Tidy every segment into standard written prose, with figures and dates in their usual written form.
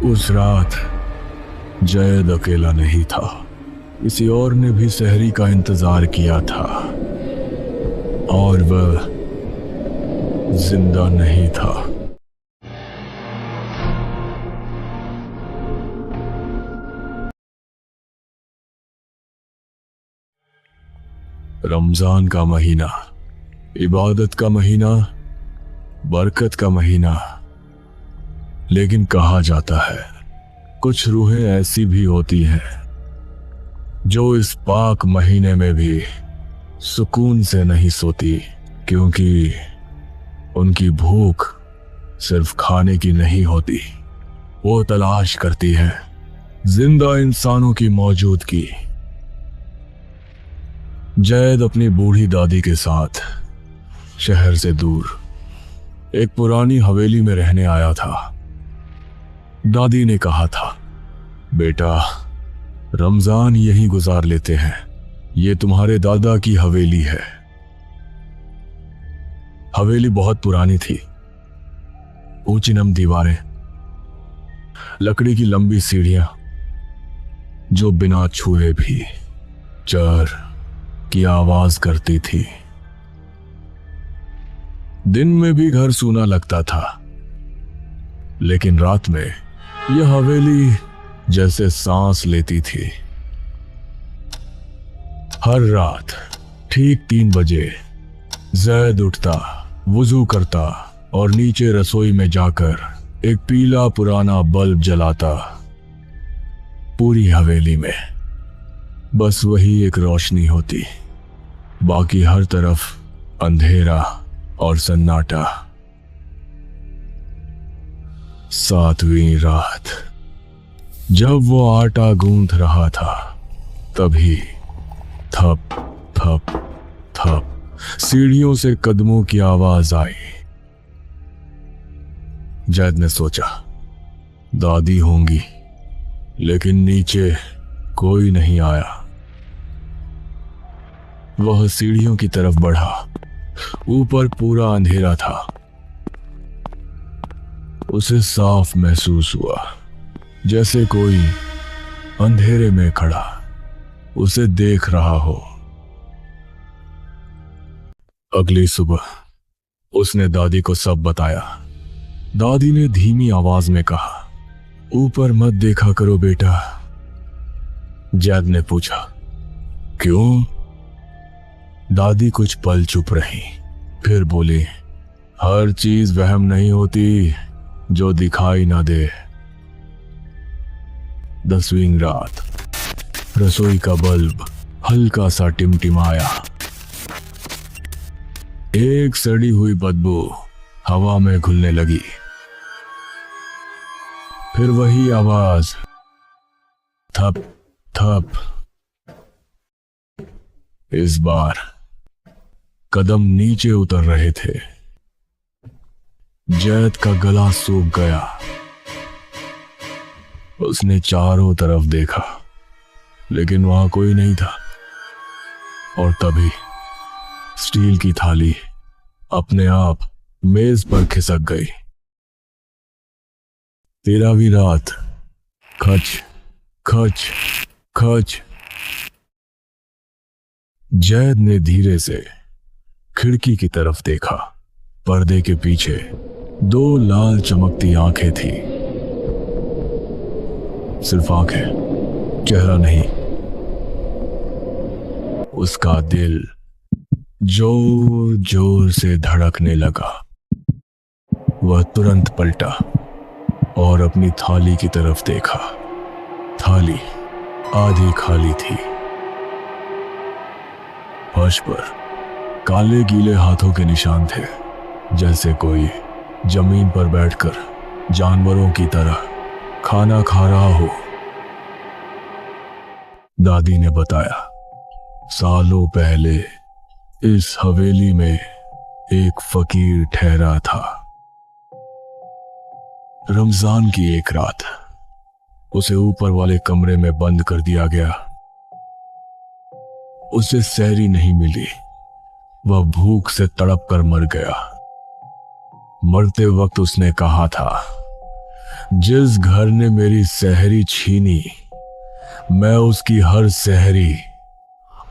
उस रात जैद अकेला नहीं था। किसी और ने भी सहरी का इंतजार किया था और वह जिंदा नहीं था। रमजान का महीना, इबादत का महीना, बरकत का महीना। लेकिन कहा जाता है कुछ रूहें ऐसी भी होती हैं जो इस पाक महीने में भी सुकून से नहीं सोती, क्योंकि उनकी भूख सिर्फ खाने की नहीं होती। वो तलाश करती है जिंदा इंसानों की मौजूदगी। जैद अपनी बूढ़ी दादी के साथ शहर से दूर एक पुरानी हवेली में रहने आया था। दादी ने कहा था, बेटा, रमजान यहीं गुजार लेते हैं। ये तुम्हारे दादा की हवेली है। हवेली बहुत पुरानी थी। ऊंची नम दीवारें, लकड़ी की लंबी सीढ़ियां जो बिना छुए भी चर की आवाज करती थी। दिन में भी घर सूना लगता था, लेकिन रात में यह हवेली जैसे सांस लेती थी। हर रात ठीक 3 बजे जैद उठता, वुजू करता और नीचे रसोई में जाकर एक पीला पुराना बल्ब जलाता। पूरी हवेली में बस वही एक रोशनी होती, बाकी हर तरफ अंधेरा और सन्नाटा। 7वीं रात जब वो आटा गूंथ रहा था, तभी थप थप थप सीढ़ियों से कदमों की आवाज आई। जैद ने सोचा दादी होंगी, लेकिन नीचे कोई नहीं आया। वह सीढ़ियों की तरफ बढ़ा। ऊपर पूरा अंधेरा था। उसे साफ महसूस हुआ जैसे कोई अंधेरे में खड़ा उसे देख रहा हो। अगली सुबह उसने दादी को सब बताया। दादी ने धीमी आवाज में कहा, ऊपर मत देखा करो बेटा। जैद ने पूछा, क्यों? दादी कुछ पल चुप रही, फिर बोली, हर चीज वहम नहीं होती जो दिखाई ना दे। 10वीं रात रसोई का बल्ब हल्का सा टिमटिमाया। एक सड़ी हुई बदबू हवा में घुलने लगी। फिर वही आवाज, थप थप। इस बार कदम नीचे उतर रहे थे। जैद का गला सूख गया। उसने चारों तरफ देखा, लेकिन वहां कोई नहीं था। और तभी स्टील की थाली अपने आप मेज पर खिसक गई। 13वीं रात खच खच खच। जैद ने धीरे से खिड़की की तरफ देखा। पर्दे के पीछे 2 लाल चमकती आंखें थी। सिर्फ आंखें, चेहरा नहीं। उसका दिल जोर जोर से धड़कने लगा। वह तुरंत पलटा और अपनी थाली की तरफ देखा। थाली आधी खाली थी। फर्श पर काले गीले हाथों के निशान थे, जैसे कोई जमीन पर बैठकर जानवरों की तरह खाना खा रहा हो। दादी ने बताया, सालों पहले इस हवेली में एक फकीर ठहरा था। रमजान की एक रात उसे ऊपर वाले कमरे में बंद कर दिया गया। उसे सहरी नहीं मिली। वह भूख से तड़प कर मर गया। मरते वक्त उसने कहा था, जिस घर ने मेरी सहरी छीनी, मैं उसकी हर सहरी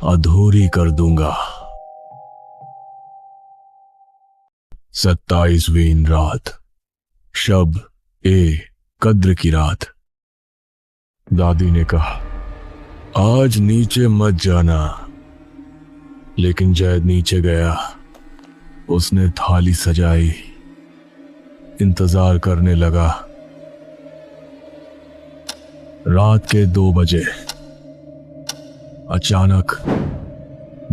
अधूरी कर दूंगा। 27वीं रात, शब ए कद्र की रात। दादी ने कहा, आज नीचे मत जाना। लेकिन जैद नीचे गया। उसने थाली सजाई, इंतजार करने लगा। रात के 2 बजे अचानक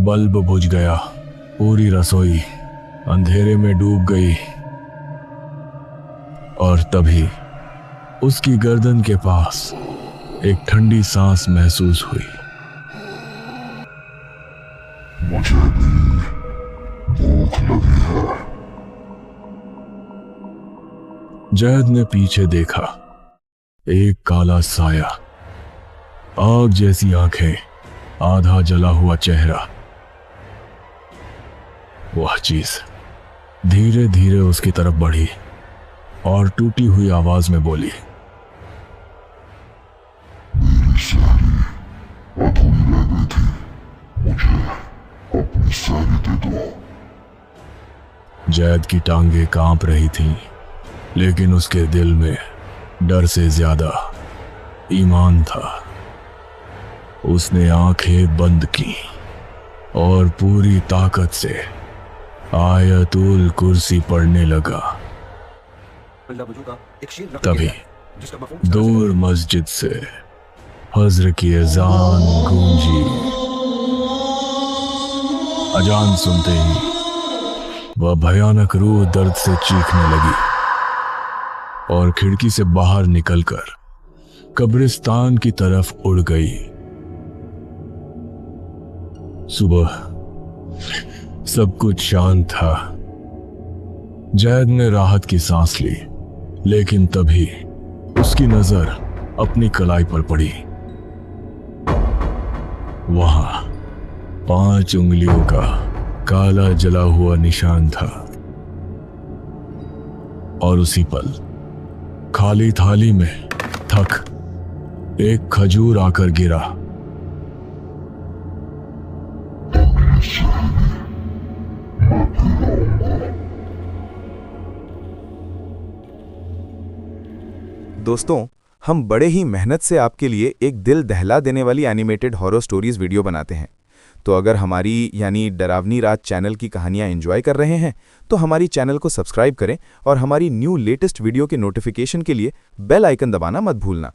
बल्ब बुझ गया। पूरी रसोई अंधेरे में डूब गई और तभी उसकी गर्दन के पास एक ठंडी सांस महसूस हुई। मुझे भी भूख लगी है। जैद ने पीछे देखा। एक काला साया, आग जैसी आंखें, आधा जला हुआ चेहरा। वह चीज धीरे धीरे उसकी तरफ बढ़ी और टूटी हुई आवाज में बोली, मेरी सहरी अधूरी रह गई थी, मुझे अपनी सहरी दे दो। जैद की टांगें कांप रही थीं, लेकिन उसके दिल में डर से ज्यादा ईमान था। उसने आंखें बंद की और पूरी ताकत से आयतुल कुर्सी पढ़ने लगा। तभी दूर मस्जिद से फज्र की अजान गूंजी। अजान सुनते ही वह भयानक रूह दर्द से चीखने लगी और खिड़की से बाहर निकलकर कब्रिस्तान की तरफ उड़ गई। सुबह सब कुछ शांत था। जैद ने राहत की सांस ली, लेकिन तभी उसकी नजर अपनी कलाई पर पड़ी। वहां 5 उंगलियों का काला जला हुआ निशान था और उसी पल खाली थाली में थक एक खजूर आकर गिरा। दोस्तों, हम बड़े ही मेहनत से आपके लिए एक दिल दहला देने वाली एनिमेटेड हॉरर स्टोरीज वीडियो बनाते हैं। तो अगर हमारी यानी डरावनी रात चैनल की कहानियां एंजॉय कर रहे हैं तो हमारी चैनल को सब्सक्राइब करें और हमारी न्यू लेटेस्ट वीडियो के नोटिफिकेशन के लिए बेल आइकन दबाना मत भूलना।